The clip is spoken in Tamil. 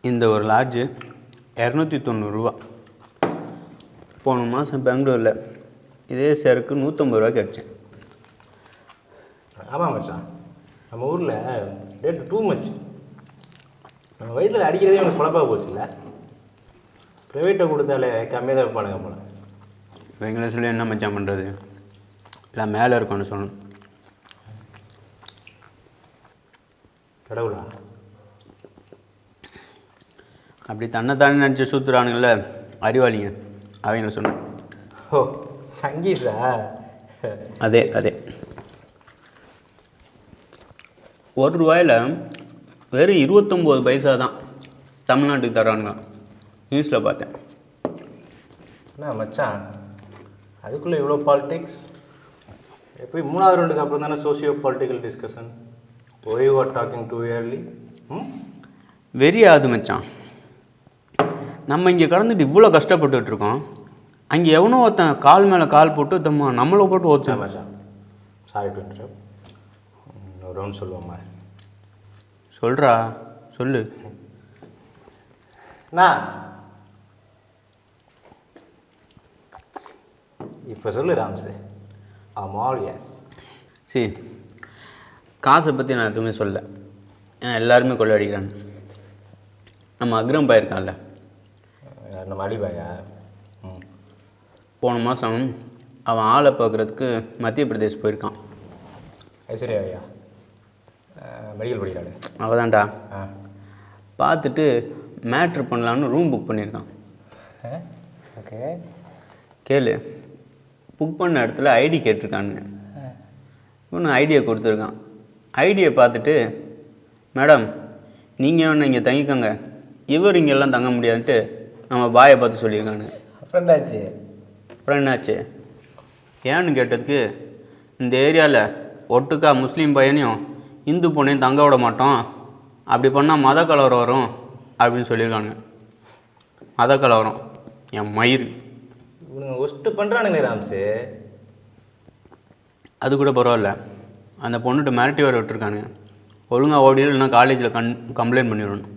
இந்த ஒரு லாட்ஜு 290 ரூபா. போன மாதம் பெங்களூரில் இதே சேருக்கு 150 ரூபா கிடச்சேன். ஆமாம் மச்சான், நம்ம ஊரில் ரேட்டு டூ மச். நம்ம வயிற்றில் அடிக்கிறதே எனக்கு குழப்பாக போச்சுல்ல. ப்ரைவேட்டை கொடுத்தாலே கம்மியாக தான் இருப்பானுங்க போல. இவங்களை சொல்லி என்ன மச்சான் பண்ணுறது? இல்லை மேலே இருக்கணும்னு சொல்லணும். கடவுளா? அப்படி தன்னைத்தானே நினச்சி சுற்றுறானுங்கள அறிவாளிங்க, அவங்கள சொன்னேன். ஓ சங்கீஸா? அதே அதே. ₹1 வெறும் 29 பைசா தான் தமிழ்நாட்டுக்கு தரானுங்க. நியூஸில் பார்த்தேன். என்ன மச்சான், அதுக்குள்ளே இவ்வளோ பாலிடிக்ஸ்? எப்போ 3வது ரவுண்டுக்கு அப்புறம் தானே socio political discussion. Why you are talking too early? வெறி ஆகுது மச்சான். நம்ம இங்கே கடந்துட்டு இவ்வளோ கஷ்டப்பட்டுருக்கோம், அங்கே எவனோ ஒருத்தன் கால் மேலே கால் போட்டு நம்மளை போட்டு ஓச்சேன் மச்சான். Sorry to interrupt. ஒரு ரவுண்ட் சொல்லுவோம்மா? சொல்கிறா சொல்லு. நான் இப்போ சொல்லு ராம்ஸு. I'm all S. சரி, காசை பற்றி நான் எதுவுமே சொல்ல. ஏன்னா எல்லாருமே கொள்ளையடிக்கிறாங்க. நம்ம அக்ரம் போயிருக்கான்ல, நம்ம அடிபாயா? போன மாதம் அவன் ஆளை பார்க்குறதுக்கு மத்திய பிரதேஷ் போயிருக்கான். ஐஸ்வர்யாவையா? மெடிக்கல் படிக்கிறாள் அவதான்டா. பார்த்துட்டு மேட்ரு பண்ணலான்னு ரூம் புக் பண்ணியிருக்கான். ஓகே கேளு. புக் பண்ண இடத்துல ஐடி கேட்டிருக்கானுங்க. இன்னும் ஐடியை கொடுத்துருக்கான். ஐடியை பார்த்துட்டு, மேடம் நீங்கள் வேணும் இங்கே தங்கிக்கோங்க, இவர் இங்கெல்லாம் தங்க முடியாதுன்ட்டு நம்ம பாயை பார்த்து சொல்லியிருக்காங்க. ஃப்ரெண்டாச்சு. அப்புறம் என்னாச்சு ஏன்னு கேட்டதுக்கு, இந்த ஏரியாவில் ஒட்டுக்கா முஸ்லீம் பையனையும் இந்து பொண்ணையும் தங்க விட மாட்டோம், அப்படி பண்ணால் மத கலவரம் வரும் அப்படின்னு சொல்லியிருக்காங்க. மத கலவரம் என் மயிர். இவனுங்க ஒஸ்ட்டு பண்ணுறானுங்க ராம்ஸு. அது கூட பரவாயில்ல, அந்த பொண்ணுகிட்ட மிரட்டி வர விட்டுருக்கானுங்க. ஒழுங்காக ஓடிடும், இல்லைன்னா காலேஜில் கம்ப்ளைண்ட் பண்ணிடணும்.